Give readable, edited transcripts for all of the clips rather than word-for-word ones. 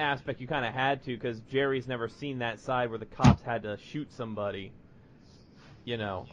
aspect, you kind of had to, because Jerry's never seen that side where the cops had to shoot somebody, you know.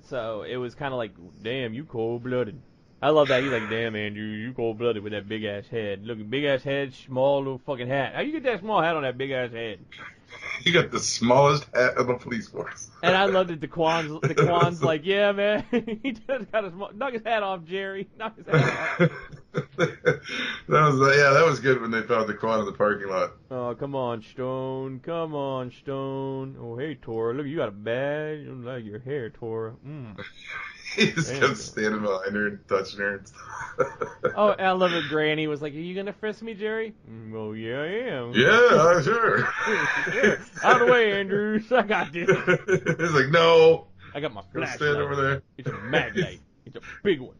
So it was kind of like, damn, you cold-blooded. I love that. He's like, damn, Andrew, you cold-blooded with that big-ass head. Look, big-ass head, small little fucking hat. How you get that small hat on that big-ass head? You got the smallest hat of the police force. And I loved it. The Quan's like, yeah, man. He just got knock his hat off, Jerry. Knock his hat off. That was good when they found the Quan in the parking lot. Oh, come on, Stone. Come on, Stone. Oh, hey, Tora. Look, you got a badge. You don't like your hair, Tora. He just kept standing behind her and touching her and stuff. Oh, and I love it. Granny was like, "Are you gonna frisk me, Jerry?" Well, yeah, I am. Yeah, sure. Yeah. Out of the way, Andrews. I got this. He's like, no. I got my flashlight. Stand over there. It's a mag light. It's a big one.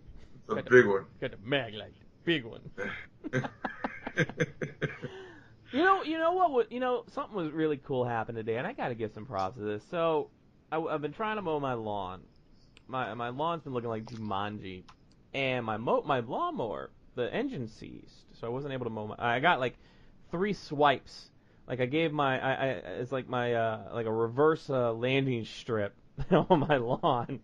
A big one. Got the mag light. Big one. You know what? Something was really cool happened today, and I got to give some props to this. So, I've been trying to mow my lawn. My lawn's been looking like Jumanji, and my lawnmower, the engine seized, so I wasn't able to mow I got like 3 swipes. Like I gave it's like my like a reverse landing strip on my lawn.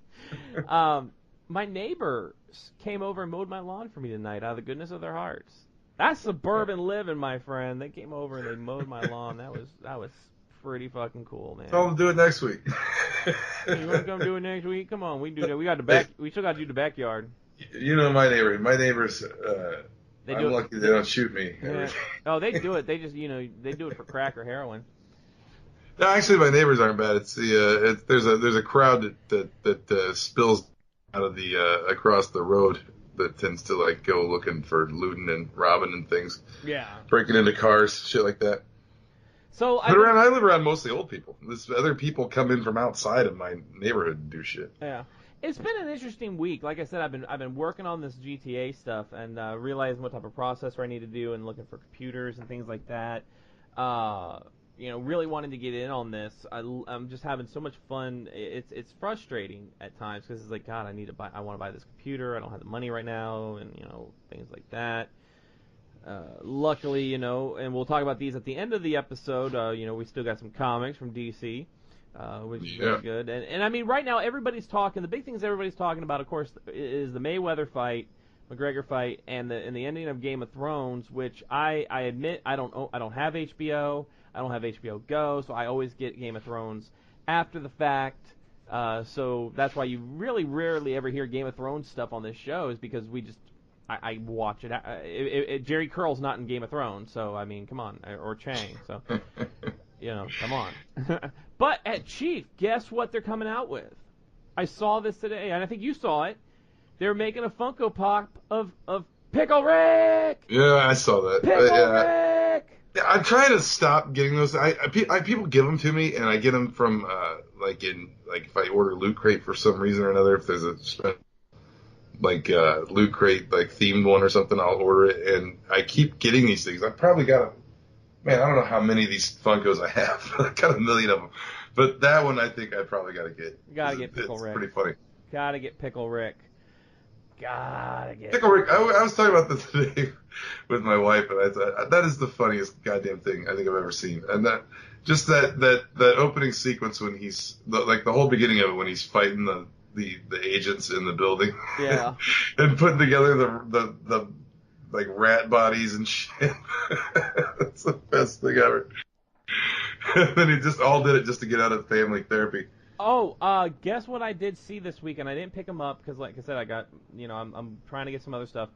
My neighbors came over and mowed my lawn for me tonight out of the goodness of their hearts. That's suburban living, my friend. They came over and they mowed my lawn. That was pretty fucking cool, man. Tell them to do it next week. You want to come do it next week? Come on, we do that. We still got to do the backyard. You know my neighbor. My neighbors. I'm lucky they don't shoot me. Yeah. Oh, they do it. They just they do it for crack or heroin. No, actually, my neighbors aren't bad. It's there's a crowd that spills out of the across the road that tends to like go looking for looting and robbing and things. Yeah. Breaking into cars, shit like that. So I live around mostly old people. Other people come in from outside of my neighborhood and do shit. Yeah. It's been an interesting week. Like I said, I've been working on this GTA stuff and realizing what type of processor I need to do and looking for computers and things like that. Really wanting to get in on this. I'm just having so much fun. It's frustrating at times because it's like, God, I want to buy this computer. I don't have the money right now, and things like that. Luckily, and we'll talk about these at the end of the episode. We still got some comics from DC, which is really good. And I mean, right now everybody's talking. The big things everybody's talking about, of course, is the Mayweather fight, McGregor fight, and the ending of Game of Thrones. Which I admit I don't have HBO. I don't have HBO Go, so I always get Game of Thrones after the fact. So that's why you really rarely ever hear Game of Thrones stuff on this show, is because I watch it. Jerry Curl's not in Game of Thrones, so I mean, come on, or Chang, so come on. But at Chief, guess what they're coming out with? I saw this today, and I think you saw it. They're making a Funko Pop of Pickle Rick. Yeah, I saw that. Pickle Rick. Yeah, I'm trying to stop getting those. People give them to me, and I get them from if I order Loot Crate for some reason or another. If there's a Loot Crate themed one or something, I'll order it, and I keep getting these things. I've probably got I don't know how many of these Funkos I have. I've got 1 million of them, but that one I think I probably got to get. Gotta get Pickle Rick. It's pretty funny. Gotta get Pickle Rick. Pickle Rick. I was talking about this today with my wife, and I thought that is the funniest goddamn thing I think I've ever seen. And that opening sequence when he's the whole beginning of it when he's fighting the agents in the building, yeah, and putting together the rat bodies and shit. That's the best thing ever. And then he just all did it just to get out of family therapy. Oh, guess what I did see this week, and I didn't pick them up because, like I said, I got I'm trying to get some other stuff.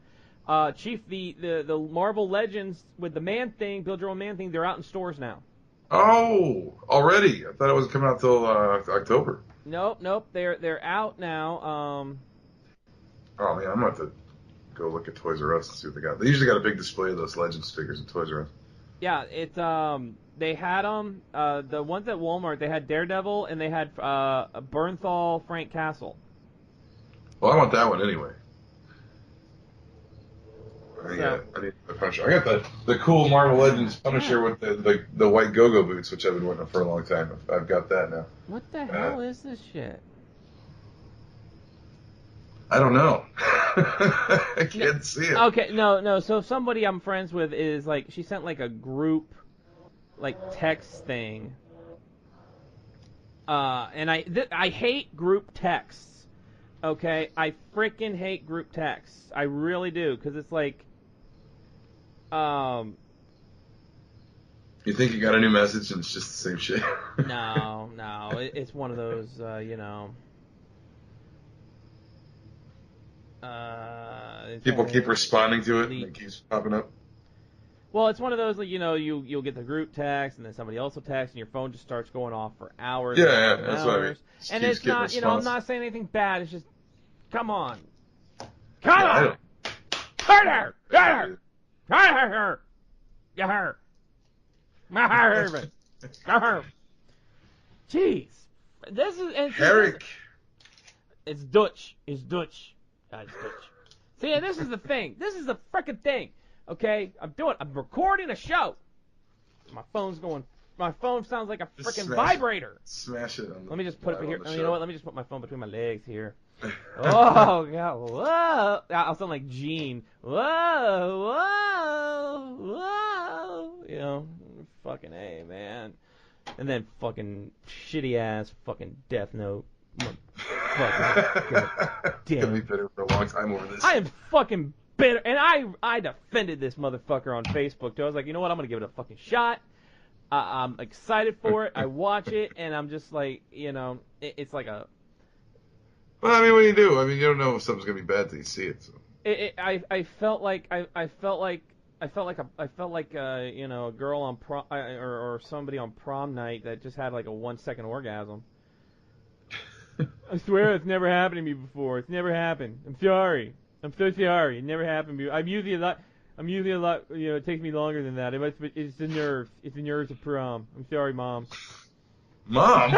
Chief, the Marvel Legends with the Man Thing, Build Your Own Man Thing, they're out in stores now. Oh, already? I thought it wasn't coming out till October. Nope, they're out now. Oh man, I'm gonna have to go look at Toys R Us and see what they got. They usually got a big display of those Legends figures in Toys R Us. Yeah, they had them. The ones at Walmart, they had Daredevil and they had Bernthal Frank Castle. Well, I want that one anyway. I need the Punisher. I got the cool Marvel Legends Punisher with the white go-go boots, which I've been wanting for a long time. I've got that now. What the hell is this shit? I don't know. I can't see it. Okay, no. So somebody I'm friends with is she sent a group text thing. And I hate group texts. Okay, I freaking hate group texts. I really do, because it's like, You think you got a new message and it's just the same shit? No, it's one of those, People keep responding to it and it keeps popping up. Well, it's one of those, you'll get the group text, and then somebody else will text, and your phone just starts going off for hours. Yeah, that's what I mean. And it's not, I'm not saying anything bad. It's just, come on. Come on! Hurt her! Hurt her! Get her! Jeez. This is... Herrick. It's Dutch. It's Dutch. It's Dutch. See, and this is the thing. This is the frickin' thing. Okay? I'm recording a show. My phone sounds like a frickin' vibrator. Smash it. Let me just put it here. You know what? Let me just put my phone between my legs here. Oh, God. Whoa. I'll sound like Gene. Whoa. Fucking A, man. And then fucking shitty ass fucking Death Note. Fucking damn. Gonna be bitter for a long time over this. I am fucking bitter, and I defended this motherfucker on Facebook too. I was like, you know what? I'm gonna give it a fucking shot. I'm excited for it. I watch it, and I'm just like, it's like a. Well, I mean, what do you do? I mean, you don't know if something's gonna be bad till you see it. So. I felt like a girl on prom or somebody on prom night that just had like a 1-second orgasm. I swear it's never happened to me before. It's never happened. I'm sorry. I'm so sorry. It never happened to me. I'm usually a lot. It takes me longer than that. It's the nerves. It's the nerves of prom. I'm sorry, Mom. Mom?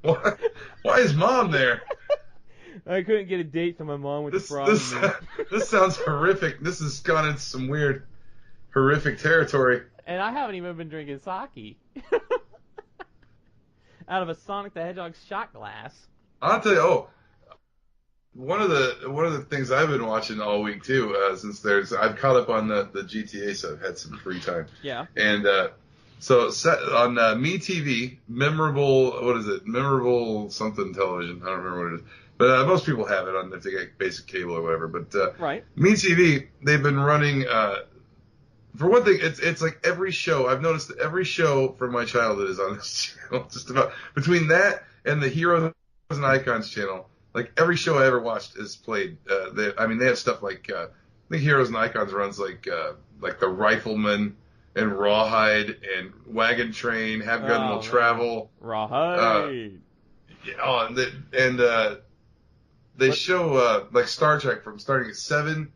Why is Mom there? I couldn't get a date, so my mom went to prom. This sounds horrific. This has gone into some weird, horrific territory. And I haven't even been drinking sake. Out of a Sonic the Hedgehog shot glass. I'll tell you. One of the things I've been watching all week too, since I've caught up on the GTA, so I've had some free time. Yeah. And so on MeTV, memorable something television. I don't remember what it is. But most people have it on if they get basic cable or whatever. But right. MeTV, they've been running. For one thing, it's like every show. I've noticed that every show from my childhood is on this channel. Just about between that and the Heroes and Icons channel, like every show I ever watched is played. They have stuff like I think Heroes and Icons runs like the Rifleman and Rawhide and Wagon Train, Have Gun Will Travel. Rawhide. They show like Star Trek from starting at 7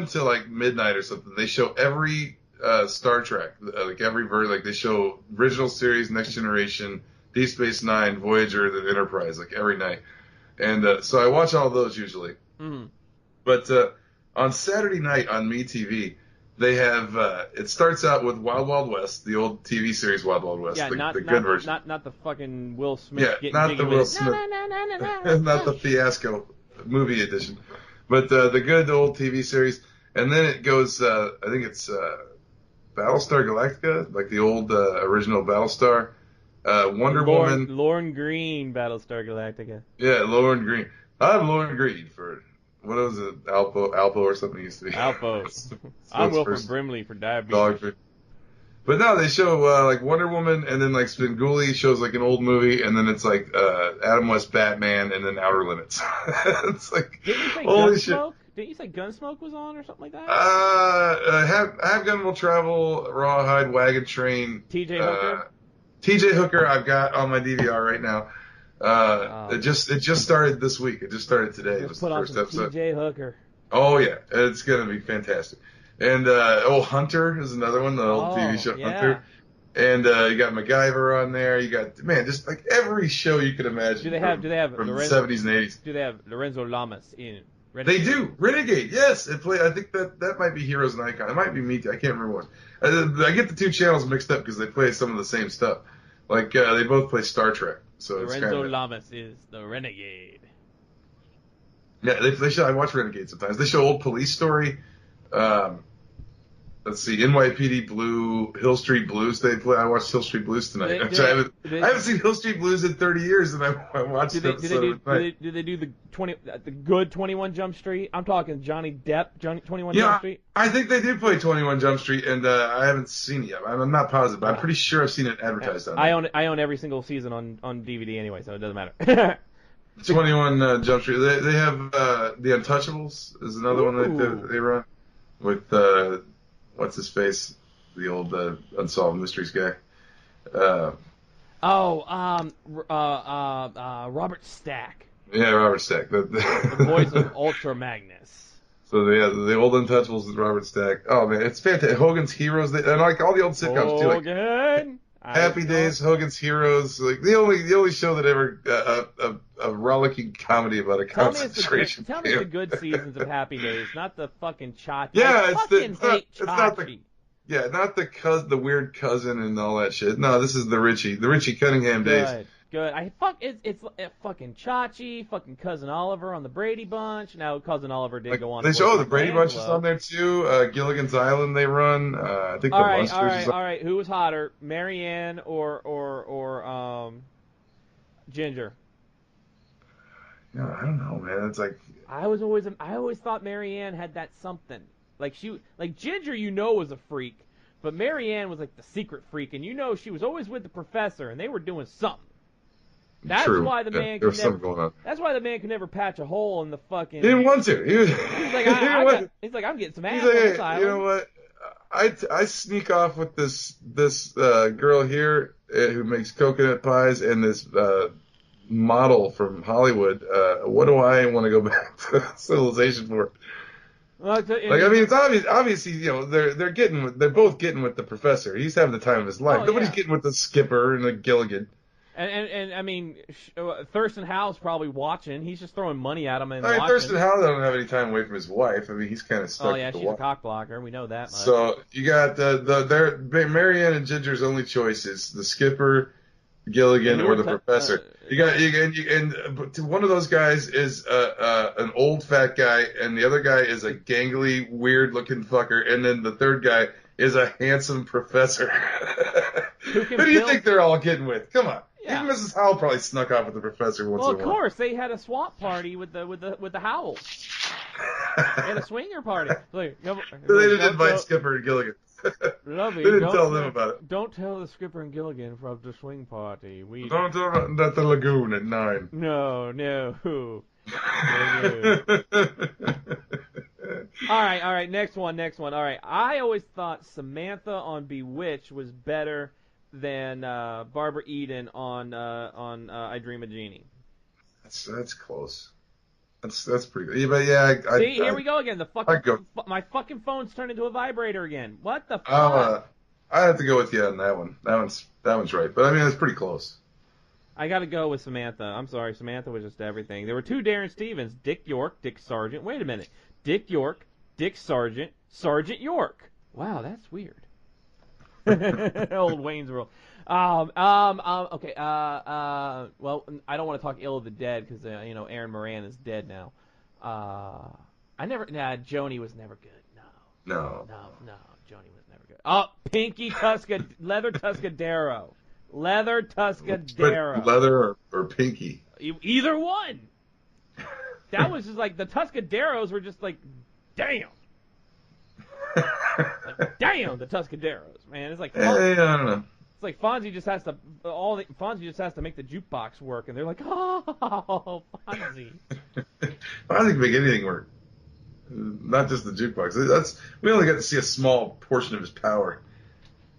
to like midnight or something. They show every Star Trek, like every version. Like they show original series, Next Generation, Deep Space Nine, Voyager, the Enterprise, like every night. And so I watch all those usually. Mm-hmm. But on Saturday night on MeTV, they have it starts out with Wild Wild West, the old TV series Wild Wild West, the good version. Not the fucking Will Smith. Yeah, not the Will Smith. Not the fiasco movie edition, but the good old TV series. And then it goes. I think it's Battlestar Galactica, like the old original Battlestar. Wonder Woman. Lorne Green, Battlestar Galactica. Yeah, Lorne Green. I'm Lorne Green for. What was it? Alpo or something used to be. Alpo. I'm Wilford Brimley for diabetes. Dog food. But no, they show like Wonder Woman, and then like Spenguli shows like an old movie, and then it's like Adam West Batman, and then Outer Limits. It's like holy shit. Didn't you say Gunsmoke was on or something like that? Have Gun Will Travel, Rawhide, Wagon Train. T.J. Hooker. T.J. Hooker, I've got on my DVR right now. It just started this week. It just started today. It was the first episode. T.J. Hooker. Oh yeah, it's gonna be fantastic. And Hunter is another one, the old TV show Hunter. And you got MacGyver on there. You got just like every show you could imagine. Do they have from the 70s and 80s? Do they have Lorenzo Lamas in Renegade? They do. Renegade, yes. I think that might be Heroes and Icons. It might be Me Too. I can't remember what. I get the two channels mixed up because they play some of the same stuff. Like they both play Star Trek. So Lorenzo Lamas is the Renegade. Yeah, they show. I watch Renegade sometimes. They show old Police Story. let's see, NYPD Blue, Hill Street Blues. I watched Hill Street Blues tonight. I haven't seen Hill Street Blues in 30 years, and I watched it tonight. Do they do the good 21 Jump Street? I'm talking Johnny Depp, 21 Jump Street. I think they did play 21 Jump Street, and I haven't seen it yet. I'm not positive, but I'm pretty sure I've seen it advertised on. I own every single season on DVD anyway, so it doesn't matter. 21 Jump Street. They have The Untouchables is another one that they run with what's his face, the old Unsolved Mysteries guy. Robert Stack. Yeah, Robert Stack. The voice of Ultra Magnus. So the old Untouchables is Robert Stack. Oh man, it's fantastic. Hogan's Heroes, and like all the old sitcoms too. Like Happy Days, Hogan's Heroes, like the only show that ever a rollicking comedy about a concentration camp. Tell me the good seasons of Happy Days, not the fucking Chachi. Yeah, Chachi. Not the weird cousin and all that shit. No, this is the Richie Cunningham days. Good. It's fucking Chachi, fucking Cousin Oliver on the Brady Bunch. Now Cousin Oliver did go on. They show the Brady Bunch is on there too. Gilligan's Island they run. I think All right. Who was hotter, Marianne or Ginger? Yeah, I don't know, man. It's like I always thought Marianne had that something. Like Ginger, was a freak, but Marianne was like the secret freak, and she was always with the professor, and they were doing something. That's true. why the man could never. Going on. That's why the man could never patch a hole in the fucking. He didn't want to. He's like, I'm getting some ass on this island. You know what? I sneak off with this girl here who makes coconut pies and this model from Hollywood. What do I want to go back to civilization for? It's obvious. Obviously, they're both getting with the professor. He's having the time of his life. Nobody's getting with the skipper and the Gilligan. And I mean, Thurston Howell's probably watching. He's just throwing money at him and watching. Thurston Howell doesn't have any time away from his wife. I mean, he's kind of stuck. Oh yeah, she's a cock blocker. We know that much. So you got Marianne and Ginger's only choice is the skipper, Gilligan, or the professor. And one of those guys is an old fat guy, and the other guy is a gangly, weird-looking fucker, and then the third guy is a handsome professor. Who do you think they're all getting with? Come on. Yeah. Even Mrs. Howell probably snuck off with the professor once in a while. Well, of course, they had a swap party with the Howells. They had a swinger party. They didn't invite Skipper and Gilligan. Lovely. They didn't tell them about it. Don't tell the Skipper and Gilligan from the swing party. Don't tell them at the lagoon at 9. No. All right. Next one. All right. I always thought Samantha on Bewitched was better than Barbara Eden on I Dream of Jeannie. That's close. That's pretty good. Yeah, but yeah. See, here we go again. My fucking phone's turned into a vibrator again. What the fuck? I have to go with you on that one. That one's right. But I mean, it's pretty close. I got to go with Samantha. I'm sorry, Samantha was just everything. There were two Darren Stevens: Dick York, Dick Sargent. Wait a minute, Dick York, Dick Sargent, Sergeant York. Wow, that's weird. Old Wayne's World. Okay. Well, I don't want to talk ill of the dead because Aaron Moran is dead now. Joni was never good. No. Joni was never good. Oh, Pinky Leather Tuscadero. Leather Tuscadero. Leather or Pinky? Either one. That was just like the Tuscaderos were just like, damn. Damn, the Tuscaderos, man. It's like I don't know. It's like Fonzie just has to make the jukebox work, and they're like, oh, Fonzie. Fonzie can make anything work, not just the jukebox. We only got to see a small portion of his power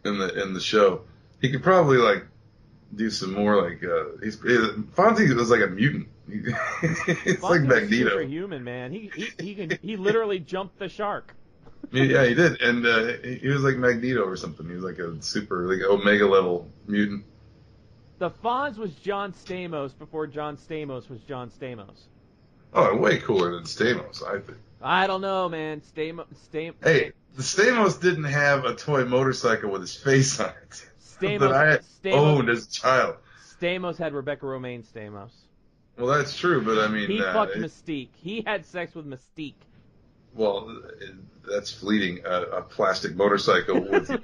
in the show. He could probably like do some more like Fonzie was like a mutant. It's like Magneto. Superhuman, man. He literally jumped the shark. Yeah, he did, and he was like Magneto or something. He was like a super, like Omega level mutant. The Fonz was John Stamos before John Stamos was John Stamos. Oh, way cooler than Stamos, I think. I don't know, man. Hey, the Stamos didn't have a toy motorcycle with his face on it that I owned as a child. Stamos had Rebecca Romaine Stamos. Well, that's true, but I mean... He fucked Mystique. He had sex with Mystique. Well, that's fleeting. A plastic motorcycle with